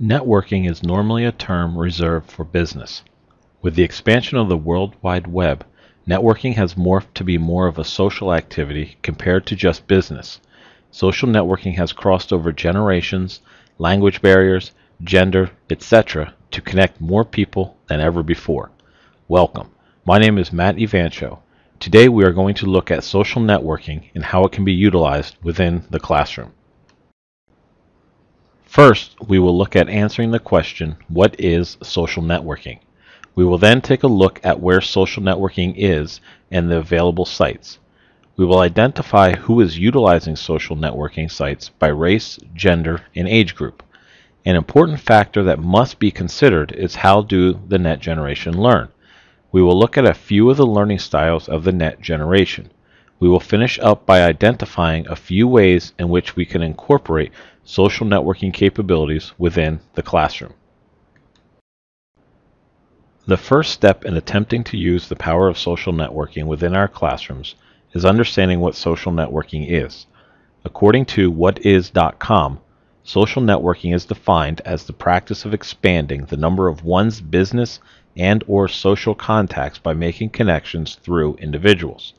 Networking is normally a term reserved for business. With the expansion of the World Wide Web, networking has morphed to be more of a social activity compared to just business. Social networking has crossed over generations, language barriers, gender, etc. to connect more people than ever before. Welcome. My name is Matt Evancho. Today we are going to look at social networking and how it can be utilized within the classroom. First, we will look at answering the question, what is social networking? We will then take a look at where social networking is and the available sites. We will identify who is utilizing social networking sites by race, gender, and age group. An important factor that must be considered is how do the net generation learn. We will look at a few of the learning styles of the net generation. We will finish up by identifying a few ways in which we can incorporate social networking capabilities within the classroom. The first step in attempting to use the power of social networking within our classrooms is understanding what social networking is. According to whatis.com, social networking is defined as the practice of expanding the number of one's business and/or social contacts by making connections through individuals.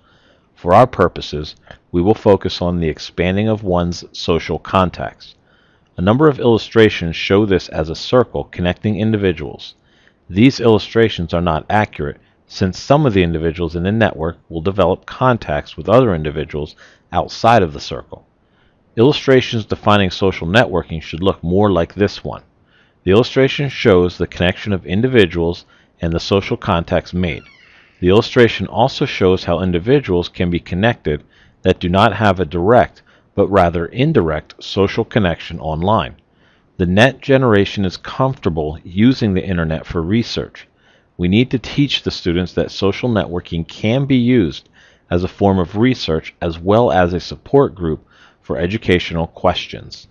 For our purposes, we will focus on the expanding of one's social contacts. A number of illustrations show this as a circle connecting individuals. These illustrations are not accurate since some of the individuals in the network will develop contacts with other individuals outside of the circle. Illustrations defining social networking should look more like this one. The illustration shows the connection of individuals and the social contacts made. The illustration also shows how individuals can be connected that do not have a direct, but rather indirect social connection online. The net generation is comfortable using the internet for research. We need to teach the students that social networking can be used as a form of research as well as a support group for educational questions.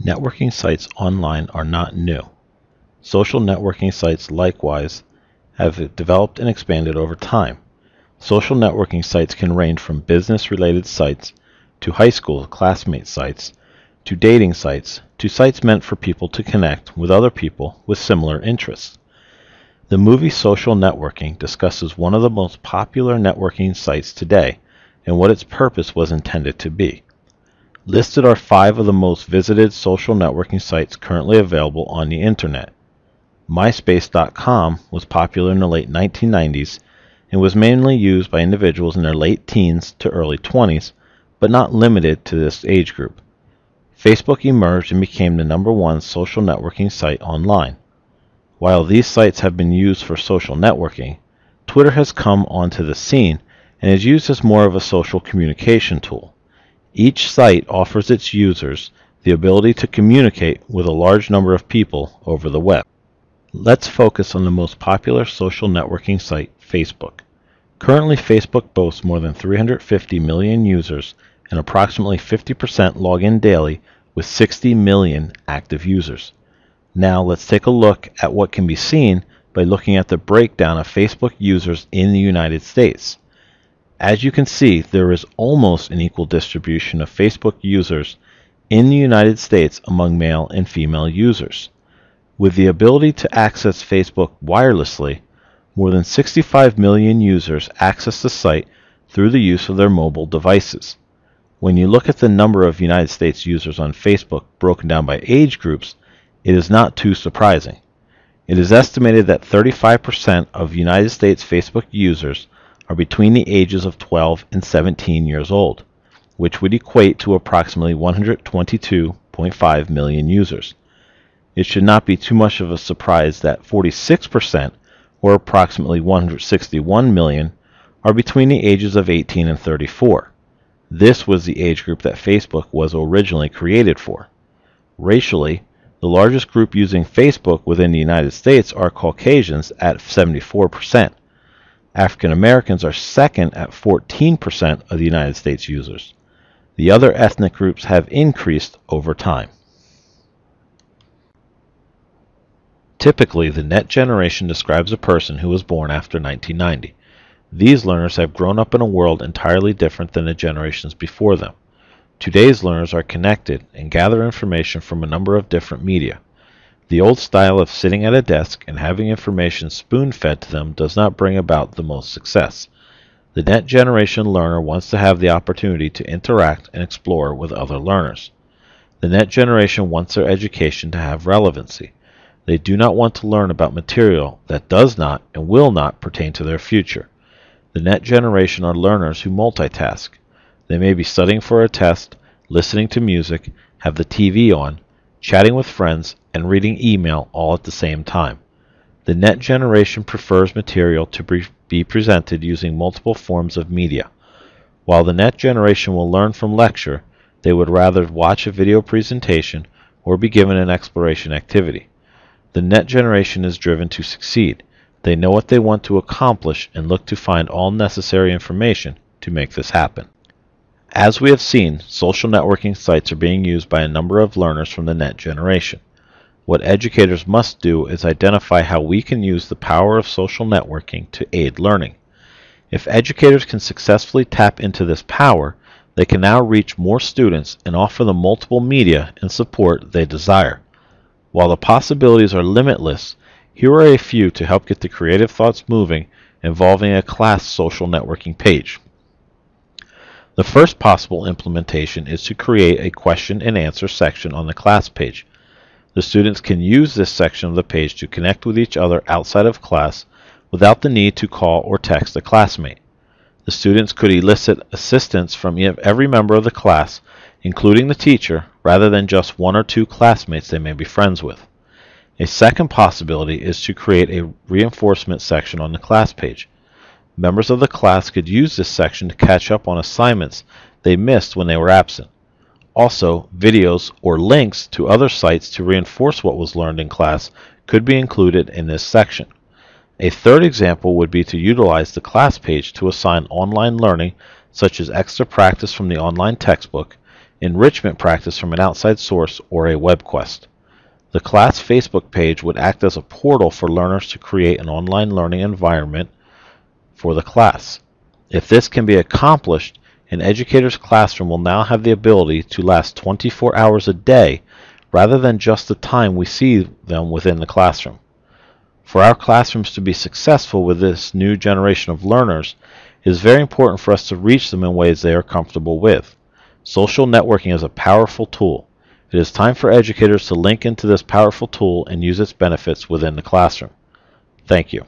Networking sites online are not new. Social networking sites likewise have developed and expanded over time. Social networking sites can range from business-related sites to high school classmate sites to dating sites to sites meant for people to connect with other people with similar interests. The movie Social Networking discusses one of the most popular networking sites today and what its purpose was intended to be. Listed are 5 of the most visited social networking sites currently available on the internet. MySpace.com was popular in the late 1990s and was mainly used by individuals in their late teens to early 20s, but not limited to this age group. Facebook emerged and became the #1 social networking site online. While these sites have been used for social networking, Twitter has come onto the scene and is used as more of a social communication tool. Each site offers its users the ability to communicate with a large number of people over the web. Let's focus on the most popular social networking site, Facebook. Currently, Facebook boasts more than 350 million users and approximately 50% log in daily with 60 million active users. Now let's take a look at what can be seen by looking at the breakdown of Facebook users in the United States. As you can see, there is almost an equal distribution of Facebook users in the United States among male and female users. With the ability to access Facebook wirelessly, more than 65 million users access the site through the use of their mobile devices. When you look at the number of United States users on Facebook broken down by age groups, it is not too surprising. It is estimated that 35% of United States Facebook users are between the ages of 12 and 17 years old, which would equate to approximately 122.5 million users. It should not be too much of a surprise that 46%, or approximately 161 million, are between the ages of 18 and 34. This was the age group that Facebook was originally created for. Racially, the largest group using Facebook within the United States are Caucasians at 74%. African Americans are second at 14% of the United States users. The other ethnic groups have increased over time. Typically, the net generation describes a person who was born after 1990. These learners have grown up in a world entirely different than the generations before them. Today's learners are connected and gather information from a number of different media. The old style of sitting at a desk and having information spoon-fed to them does not bring about the most success. The Net Generation learner wants to have the opportunity to interact and explore with other learners. The Net Generation wants their education to have relevancy. They do not want to learn about material that does not and will not pertain to their future. The Net Generation are learners who multitask. They may be studying for a test, listening to music, have the TV on, chatting with friends, and reading email all at the same time. The Net Generation prefers material to be presented using multiple forms of media. While the Net Generation will learn from lecture, they would rather watch a video presentation or be given an exploration activity. The Net Generation is driven to succeed. They know what they want to accomplish and look to find all necessary information to make this happen. As we have seen, social networking sites are being used by a number of learners from the Net Generation. What educators must do is identify how we can use the power of social networking to aid learning. If educators can successfully tap into this power, they can now reach more students and offer them multiple media and support they desire. While the possibilities are limitless, here are a few to help get the creative thoughts moving involving a class social networking page. The first possible implementation is to create a question and answer section on the class page. The students can use this section of the page to connect with each other outside of class without the need to call or text a classmate. The students could elicit assistance from every member of the class, including the teacher, rather than just one or two classmates they may be friends with. A second possibility is to create a reinforcement section on the class page. Members of the class could use this section to catch up on assignments they missed when they were absent. Also, videos or links to other sites to reinforce what was learned in class could be included in this section. A third example would be to utilize the class page to assign online learning such as extra practice from the online textbook, enrichment practice from an outside source, or a web quest. The class Facebook page would act as a portal for learners to create an online learning environment for the class. If this can be accomplished, an educator's classroom will now have the ability to last 24 hours a day rather than just the time we see them within the classroom. For our classrooms to be successful with this new generation of learners, it is very important for us to reach them in ways they are comfortable with. Social networking is a powerful tool. It is time for educators to link into this powerful tool and use its benefits within the classroom. Thank you.